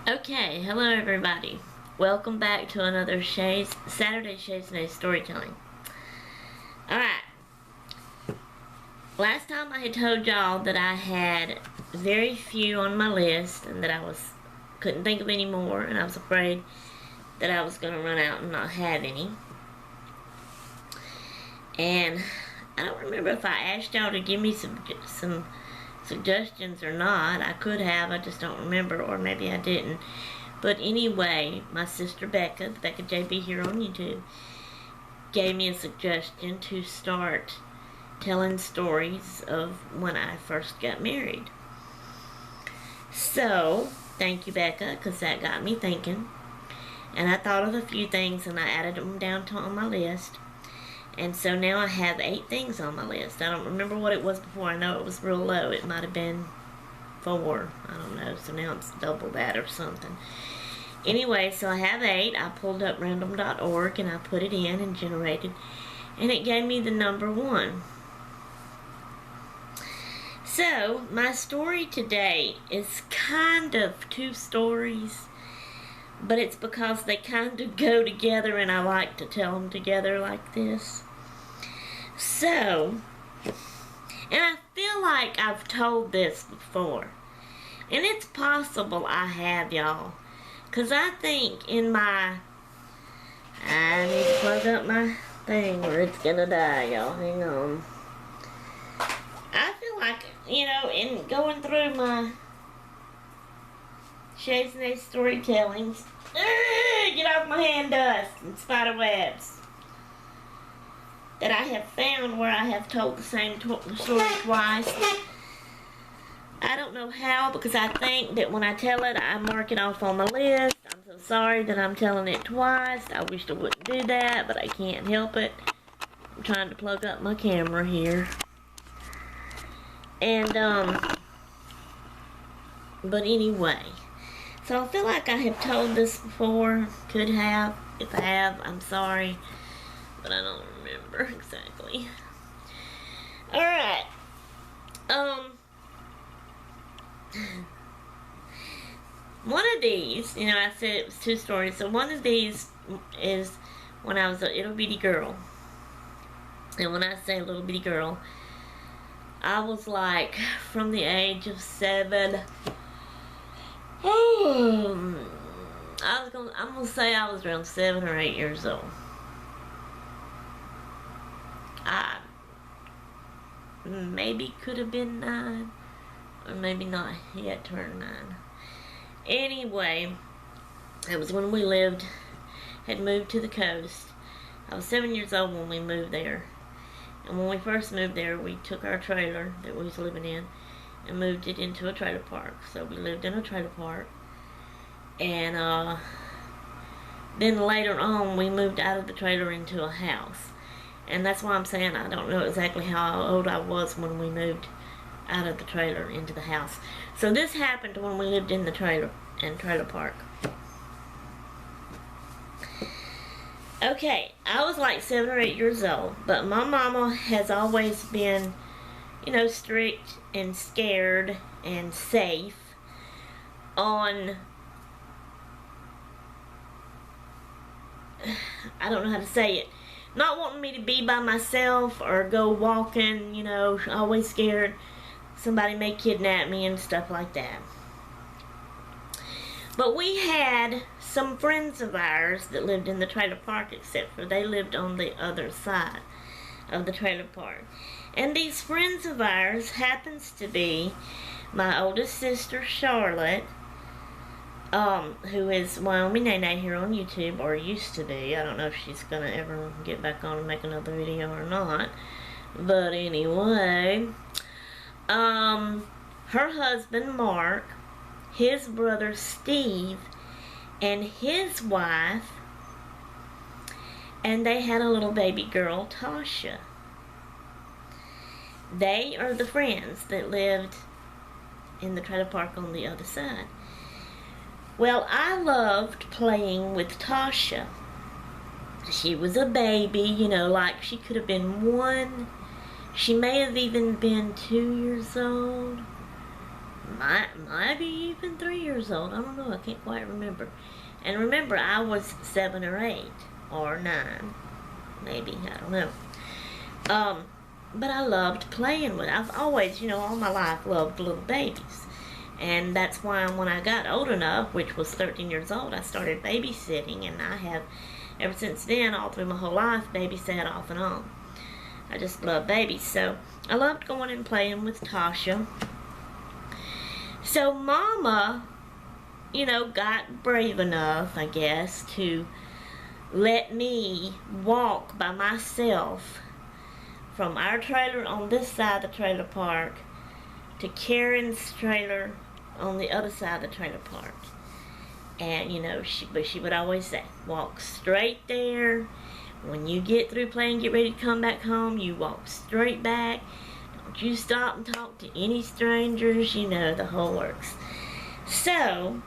Okay, hello everybody. Welcome back to another Saturday Shays and Storytelling. Alright. Last time I had told y'all that I had very few on my list and that couldn't think of any more, and I was afraid that I was going to run out and not have any. And I don't remember if I asked y'all to give me some suggestions or not. I could have, I just don't remember, or maybe I didn't. But anyway, my sister Becca JB here on YouTube, gave me a suggestion to start telling stories of when I first got married. So, thank you, Becca, because that got me thinking. And I thought of a few things and I added them down on my list. And so now I have 8 things on my list. I don't remember what it was before. I know it was real low. It might have been 4. I don't know. So now it's double that or something. Anyway, so I have 8. I pulled up random.org and I put it in and generated. And it gave me the number 1. So, my story today is kind of 2 stories. But it's because they kind of go together and I like to tell them together like this. So, and I feel like I've told this before. And it's possible I have, y'all. Because I think I need to plug up my thing or it's going to die, y'all. Hang on. I feel like, in going through my Shays and Storytellings. Get off my hand, dust and spider webs. That I have found where I have told the same story twice. I don't know how, because I think that when I tell it, I mark it off on my list. I'm so sorry that I'm telling it twice. I wish I wouldn't do that, but I can't help it. I'm trying to plug up my camera here. And, but anyway. So I feel like I have told this before. Could have. If I have, I'm sorry. But I don't remember exactly. Alright. One of these, I said it was 2 stories. So one of these is when I was a little bitty girl. And when I say little bitty girl, I was like from the age of 7. I'm gonna say I was around 7 or 8 years old. I maybe could have been 9, or maybe not yet turned 9. Anyway, it was when we had moved to the coast. I was 7 years old when we moved there. And when we first moved there, we took our trailer that we was living in and moved it into a trailer park. So we lived in a trailer park. And then later on, we moved out of the trailer into a house. And that's why I'm saying I don't know exactly how old I was when we moved out of the trailer into the house. So this happened when we lived in the trailer park. Okay, I was like 7 or 8 years old, but my mama has always been, strict and scared and safe on, I don't know how to say it, not wanting me to be by myself or go walking, always scared somebody may kidnap me and stuff like that. But we had some friends of ours that lived in the trailer park, except for they lived on the other side of the trailer park. And these friends of ours happens to be my oldest sister, Charlotte, who is Wyoming Nene here on YouTube, or used to be. I don't know if she's going to ever get back on and make another video or not. But anyway, her husband, Mark, his brother, Steve, and his wife, and they had a little baby girl, Tasha. They are the friends that lived in the trailer park on the other side. Well, I loved playing with Tasha. She was a baby, like she could have been 1. She may have even been 2 years old. Maybe even 3 years old. I don't know. I can't quite remember. And remember, I was 7 or 8 or 9, maybe. I don't know. But I loved playing with. I've always, all my life loved little babies. And that's why when I got old enough, which was 13 years old, I started babysitting, and I have, ever since then, all through my whole life, babysat off and on. I just love babies. So I loved going and playing with Tasha. So Mama, got brave enough, I guess, to let me walk by myself from our trailer on this side of the trailer park to Karen's trailer on the other side of the trailer park. And, she would always say, walk straight there. When you get through playing, get ready to come back home, you walk straight back. Don't you stop and talk to any strangers, the whole works. So,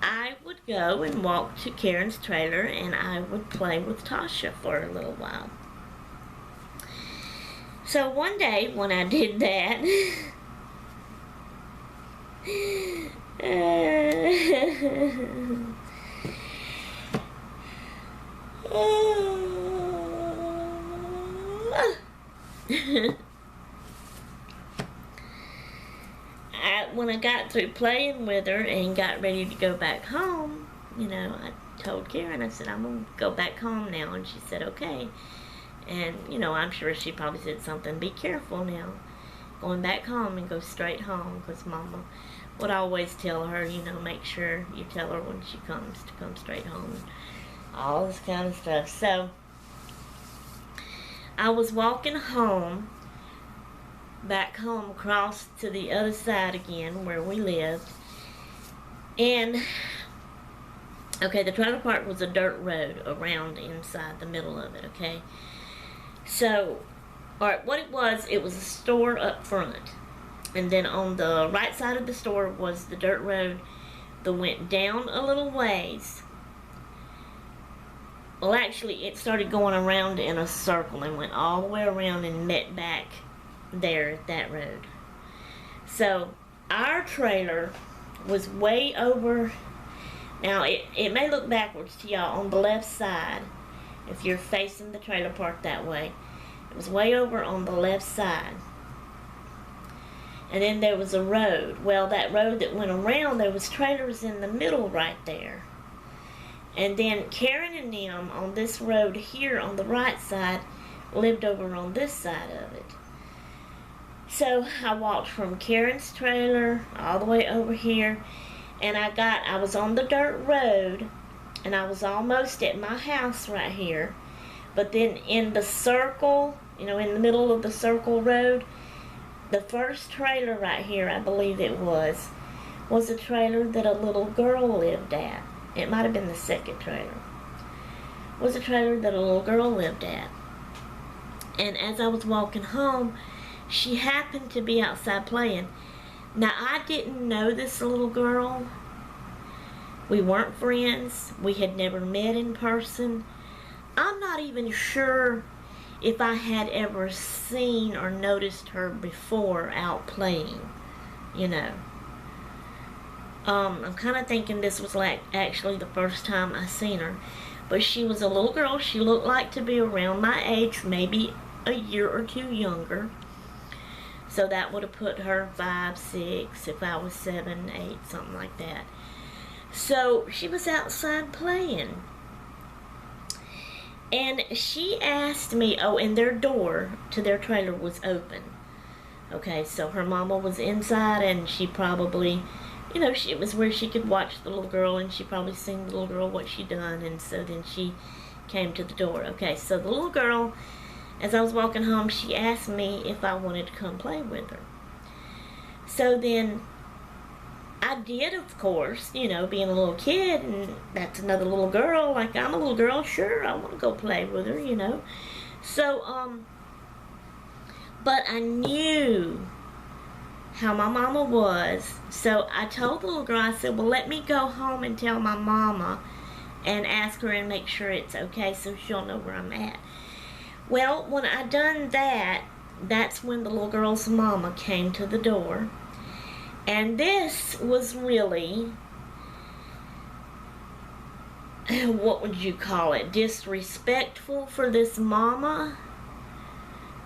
I would go and walk to Karen's trailer, and I would play with Tasha for a little while. So one day when I did that, when I got through playing with her and got ready to go back home, I told Karen, I said, I'm going to go back home now. And she said, okay. And, I'm sure she probably said something, be careful now, going back home and go straight home, because Mama would always tell her, make sure you tell her when she comes to come straight home, and all this kind of stuff. So, I was walking home, back home, across to the other side again, where we lived, and, okay, the trailer park was a dirt road around inside the middle of it, okay? So, alright, what it was a store up front. And then on the right side of the store was the dirt road that went down a little ways. Well, actually, it started going around in a circle and went all the way around and met back there at that road. So, our trailer was way over. Now, it may look backwards to y'all on the left side. If you're facing the trailer park that way, it was way over on the left side. And then there was a road. Well, that road that went around, there was trailers in the middle right there. And then Karen and them on this road here on the right side lived over on this side of it. So I walked from Karen's trailer all the way over here, and I was on the dirt road, and I was almost at my house right here. But then in the circle, in the middle of the circle road, the first trailer right here, I believe it was a trailer that a little girl lived at. It might have been the second trailer. It was a trailer that a little girl lived at. And as I was walking home, she happened to be outside playing. Now, I didn't know this little girl. We weren't friends. We had never met in person. I'm not even sure if I had ever seen or noticed her before out playing, I'm kind of thinking this was actually the first time I seen her. But she was a little girl. She looked like to be around my age, maybe a year or two younger. So that would have put her 5, 6, if I was 7, 8, something like that. So she was outside playing. And she asked me, and their door to their trailer was open. Okay, so her mama was inside, and she probably, it was where she could watch the little girl, and she probably seen the little girl what she done, and so then she came to the door. Okay, so the little girl, as I was walking home, she asked me if I wanted to come play with her. So then I did, of course, being a little kid, and that's another little girl, like I'm a little girl, sure, I want to go play with her, So, but I knew how my mama was, so I told the little girl, I said, well, let me go home and tell my mama and ask her and make sure it's okay so she'll know where I'm at. Well, when I done that, that's when the little girl's mama came to the door. And this was really, what would you call it, disrespectful for this mama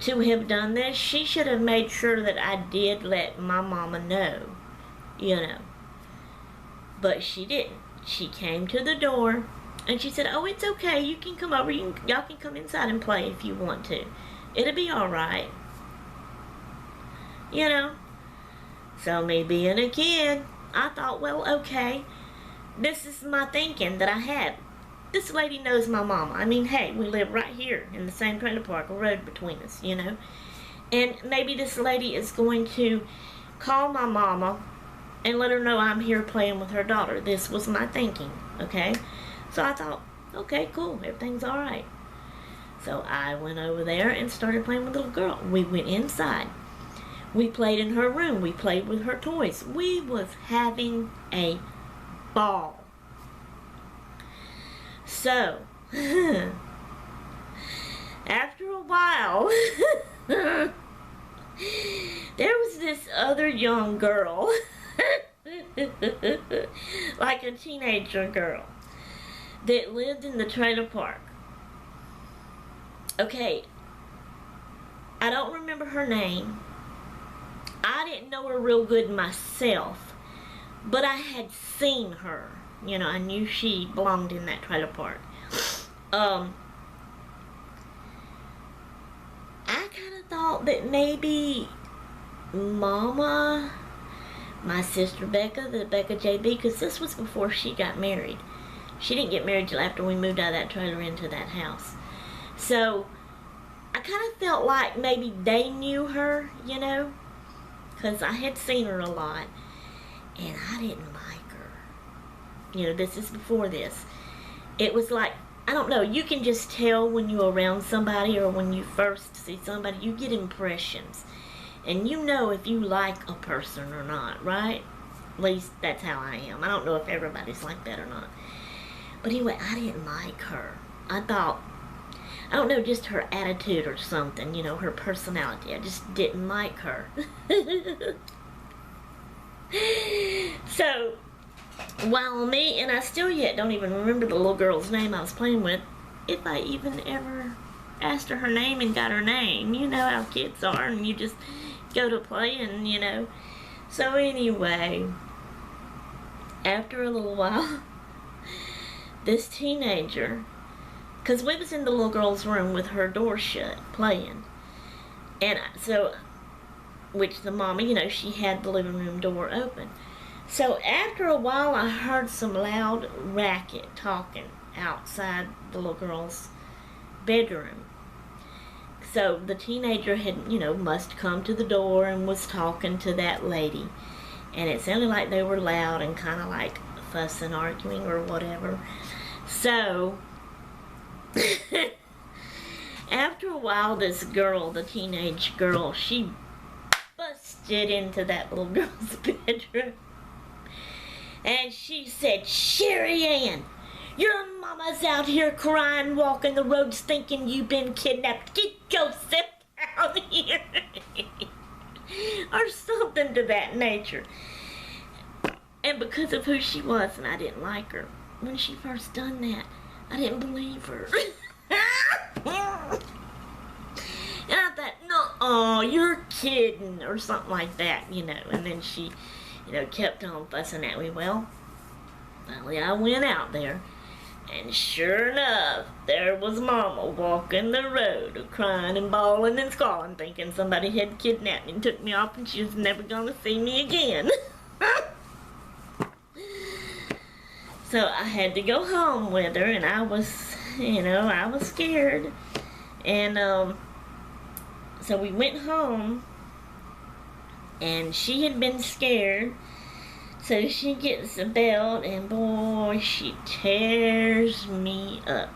to have done this. She should have made sure that I did let my mama know, you know. But she didn't. She came to the door and she said, "Oh, it's okay. You can come over. Y'all can come inside and play if you want to. It'll be alright." You know. So me being a kid, I thought, well, okay. This is my thinking that I had. This lady knows my mama. I mean, hey, we live right here in the same trailer park, a road between us, you know. And maybe this lady is going to call my mama and let her know I'm here playing with her daughter. This was my thinking, okay? So I thought, okay, cool, everything's alright. So I went over there and started playing with the little girl. We went inside. We played in her room. We played with her toys. We was having a ball. So, after a while, there was this other young girl, like a teenager girl, that lived in the trailer park. Okay, I don't remember her name. I didn't know her real good myself, but I had seen her. You know, I knew she belonged in that trailer park. I kind of thought that maybe Mama, my sister Becca, the Becca JB, because this was before she got married. She didn't get married till after we moved out of that trailer into that house. So, I kind of felt like maybe they knew her, you know, because I had seen her a lot, and I didn't like her. You know, this is before this. It was like, I don't know, you can just tell when you're around somebody or when you first see somebody, you get impressions. And you know if you like a person or not, right? At least that's how I am. I don't know if everybody's like that or not. But anyway, I didn't like her. I thought, I don't know, just her attitude or something, you know, her personality. I just didn't like her. So, while me, and I still yet don't even remember the little girl's name I was playing with, if I even ever asked her name and got her name. You know how kids are, and you just go to play and, you know. So anyway, after a little while, this teenager, because we was in the little girl's room with her door shut, playing. And so, which the mama, you know, she had the living room door open. So after a while, I heard some loud racket talking outside the little girl's bedroom. So the teenager had, you know, must come to the door and was talking to that lady. And it sounded like they were loud and kind of like fussing, arguing or whatever. So, after a while, this girl, the teenage girl, she busted into that little girl's bedroom. And she said, "Sherry Ann, your mama's out here crying, walking the roads thinking you've been kidnapped. Get yourself out here." Or something to that nature. And because of who she was, and I didn't like her, when she first done that, I didn't believe her. And I thought, no, you're kidding, or something like that, you know. And then she, you know, kept on fussing at me. Well, finally I went out there, and sure enough, there was Mama walking the road, crying and bawling and squalling, thinking somebody had kidnapped me and took me off, and she was never gonna see me again. So I had to go home with her, and I was, you know, I was scared. And so we went home, and she had been scared. So she gets the belt, and boy, she tears me up.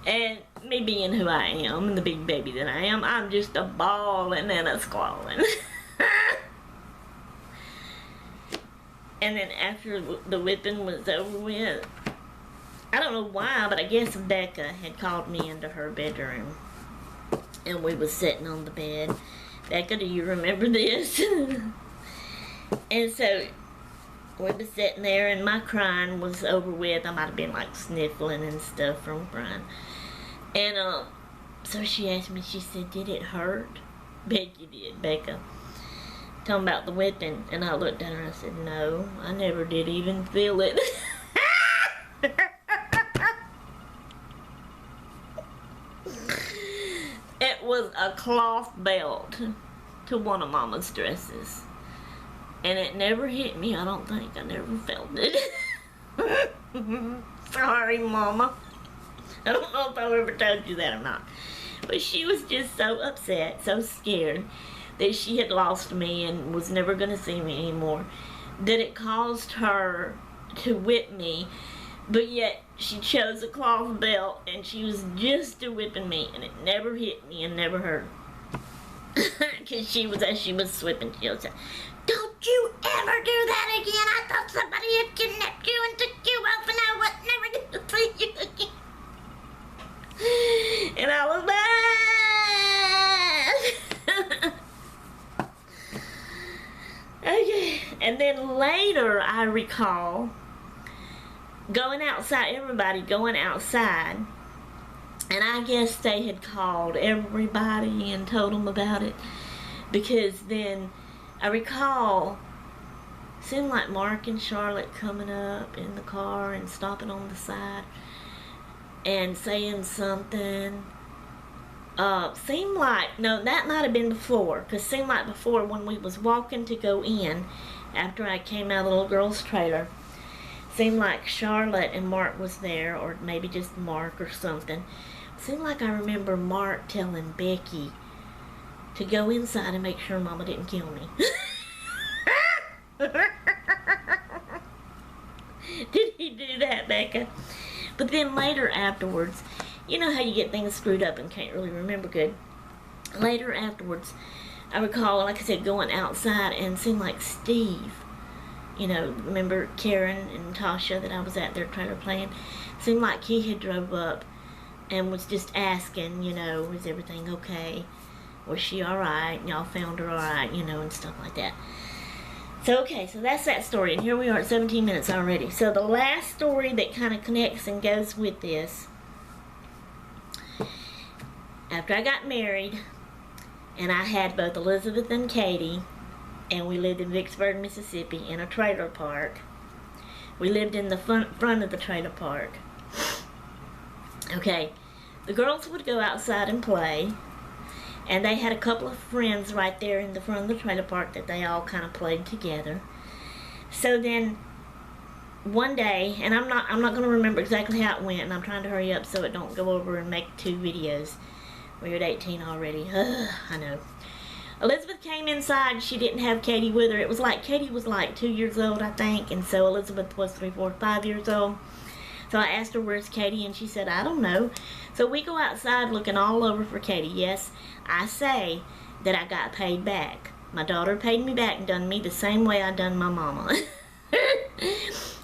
And me being who I am, and the big baby that I am, I'm just a bawling and a squalling. And then after the whipping was over with, I don't know why, but I guess Becca had called me into her bedroom. and we was sitting on the bed. Becca, do you remember this? And so we was sitting there, and my crying was over with. I might have been like sniffling and stuff from crying. And so she asked me, she said, did it hurt? Becky did, Becca. Talking about the whipping. And I looked at her and I said, no, I never did even feel it. It was a cloth belt to one of Mama's dresses. And it never hit me, I don't think. I never felt it. Sorry, Mama. I don't know if I've ever told you that or not. But she was just so upset, so scared that she had lost me and was never going to see me anymore, that it caused her to whip me. But yet, she chose a cloth belt, and she was just whipping me, and it never hit me and never hurt. Because as she was whipping, she was saying, don't you ever do that again. I thought somebody had kidnapped you and took you off, and I was never going to see you again. And I was mad. Okay. And then later, I recall going outside, everybody going outside, and I guess they had called everybody and told them about it, because then I recall seemed like Mark and Charlotte coming up in the car and stopping on the side and saying something. Seemed like, no, that might have been before, because seemed like before when we was walking to go in after I came out of the little girl's trailer, seemed like Charlotte and Mark was there, or maybe just Mark or something. Seemed like I remember Mark telling Becky to go inside and make sure Mama didn't kill me. Did he do that, Becca? But then later afterwards, you know how you get things screwed up and can't really remember good. Later afterwards, I recall, like I said, going outside and seemed like Steve, you know, remember Karen and Tasha that I was at their trailer playing? Seemed like he had drove up and was just asking, you know, is everything okay? Was she alright? Y'all found her alright, you know, and stuff like that. So, okay, so that's that story. And here we are at 17 minutes already. So the last story that kind of connects and goes with this, after I got married, and I had both Elizabeth and Katie, and we lived in Vicksburg, Mississippi, in a trailer park. We lived in the front of the trailer park. Okay, the girls would go outside and play, and they had a couple of friends right there in the front of the trailer park that they all kind of played together. So then, one day, and I'm not going to remember exactly how it went, and I'm trying to hurry up so it don't go over and make 2 videos. We're at 18 already. I know. Elizabeth came inside. She didn't have Katie with her. It was like Katie was like 2 years old, I think, and so Elizabeth was 3, 4, 5 years old. So I asked her, where's Katie? And she said, I don't know. So we go outside looking all over for Katie. Yes, I say that I got paid back. My daughter paid me back and done me the same way I done my mama.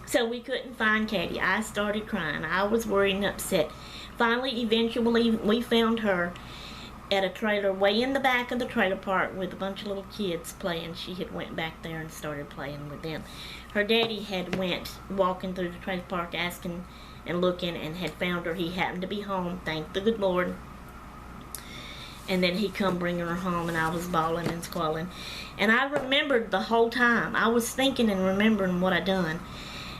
So we couldn't find Katie. I started crying. I was worried and upset. Finally, eventually, we found her at a trailer way in the back of the trailer park with a bunch of little kids playing. She had went back there and started playing with them. Her daddy had went walking through the trailer park asking and looking and had found her. He happened to be home, thank the good Lord. And then he come bringing her home, and I was bawling and squalling. And I remembered the whole time. I was thinking and remembering what I done.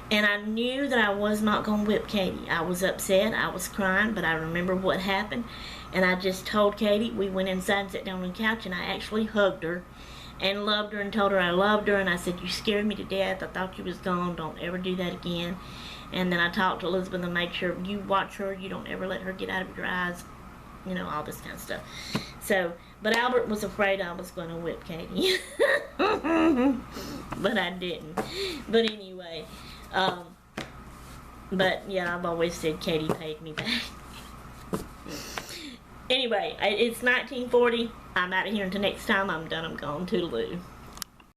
And I knew that I was not going to whip Katie. I was upset, I was crying, but I remember what happened. And I just told Katie, we went inside and sat down on the couch, and I actually hugged her and loved her and told her I loved her. And I said, you scared me to death. I thought you was gone. Don't ever do that again. And then I talked to Elizabeth and made sure you watch her. You don't ever let her get out of your eyes. You know, all this kind of stuff. So, but Albert was afraid I was going to whip Katie. But I didn't. But anyway, but yeah, I've always said Katie paid me back. Anyway, it's 1940. I'm out of here until next time. I'm done. I'm gone. Toodaloo.